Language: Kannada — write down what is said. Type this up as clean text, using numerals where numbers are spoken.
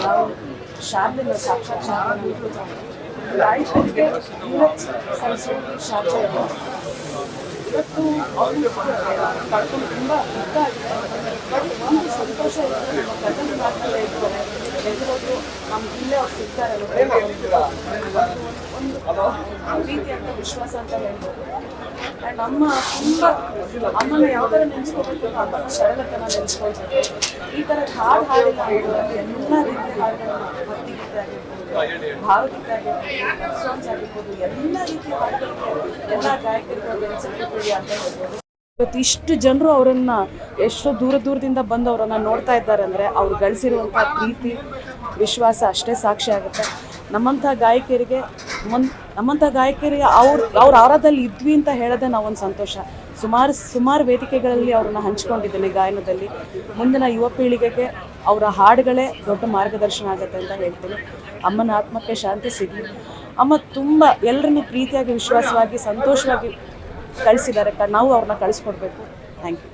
ನಾವು ಶಾರದಿನ ಸಾಕ್ಷಾತ್ ಶಾರದ ಗಾಯಕರಿಗೆ ಸರಸ್ವತಿ ಶಾರದೆ ಇವತ್ತು ಅವರು ಕಳ್ಕೊಂಡು ತುಂಬ ದುಃಖ ಆಗಿದೆ. ಬಟ್ ಒಂದು ಸಂತೋಷ ಇರ್ತದೆ, ನಮ್ಮ ಗದಗ ಭಾಗದಲ್ಲೇ ಇರ್ತಾರೆ, ಎದುರೋದು ನಮ್ಗೆ ಇಲ್ಲೇ ಅವ್ರು ಸಿಗ್ತಾರೆ ಒಂದು ರೀತಿಯಾದ ವಿಶ್ವಾಸ ಅಂತ ಹೇಳ್ಬೋದು. ಆ್ಯಂಡ್ ಅಮ್ಮ ತುಂಬ ಅಮ್ಮನ ಯಾವ ಥರ ನೆನೆಸ್ಕೋಬೇಕು, ಅಮ್ಮನ ಸರಳತನ ನೆನೆಸ್ಕೊಳ್ಬೇಕು. ಈ ಥರದ ಹಾಡಿಲ್ಲ ಅಂದರೆ ಎಲ್ಲ ರೀತಿಯ ಹಾಡುಗಳನ್ನ ಭಕ್ತಿಗೀತೆ ಆಗಿರ್ಬೋದು, ಭಾವಗೀತೆ ಆಗಿರ್ಬೋದು, ಸಾಂಗ್ಸ್ ಆಗಿರ್ಬೋದು, ಎಲ್ಲ ರೀತಿಯ ಹಾಡುಗಳಿಗೆ ಎಲ್ಲ ಗಾಯಕರಿಗೆ ನೆನೆಸಿರ್ತೀವಿ ಅಂತ ಹೇಳ್ಬೋದು. ಇವತ್ತು ಇಷ್ಟು ಜನರು ಅವರನ್ನ ಎಷ್ಟೋ ದೂರದಿಂದ ಬಂದು ಅವರನ್ನು ನೋಡ್ತಾ ಇದ್ದಾರೆ ಅಂದರೆ ಅವ್ರು ಗಳಿಸಿರುವಂಥ ಪ್ರೀತಿ ವಿಶ್ವಾಸ ಅಷ್ಟೇ ಸಾಕ್ಷಿ ಆಗುತ್ತೆ. ನಮ್ಮಂಥ ಗಾಯಕರಿಗೆ ಅವ್ರ ಆರಾಧದಲ್ಲಿ ಇದ್ವಿ ಅಂತ ಹೇಳೋದೇ ನಾವೊಂದು ಸಂತೋಷ. ಸುಮಾರು ವೇದಿಕೆಗಳಲ್ಲಿ ಅವ್ರನ್ನ ಹಂಚ್ಕೊಂಡಿದ್ದೇನೆ ಗಾಯನದಲ್ಲಿ. ಮುಂದಿನ ಯುವ ಪೀಳಿಗೆಗೆ ಅವರ ಹಾಡುಗಳೇ ದೊಡ್ಡ ಮಾರ್ಗದರ್ಶನ ಆಗುತ್ತೆ ಅಂತ ಹೇಳ್ತೀನಿ. ಅಮ್ಮನ ಆತ್ಮಕ್ಕೆ ಶಾಂತಿ ಸಿಗಲಿ. ಅಮ್ಮ ತುಂಬ ಎಲ್ಲರನ್ನೂ ಪ್ರೀತಿಯಾಗಿ ವಿಶ್ವಾಸವಾಗಿ ಸಂತೋಷವಾಗಿ ಕಳಿಸಿದ್ದಾರೆ. ನಾವು ಅವ್ರನ್ನ ಕಳಿಸ್ಕೊಡ್ಬೇಕು. Thank you.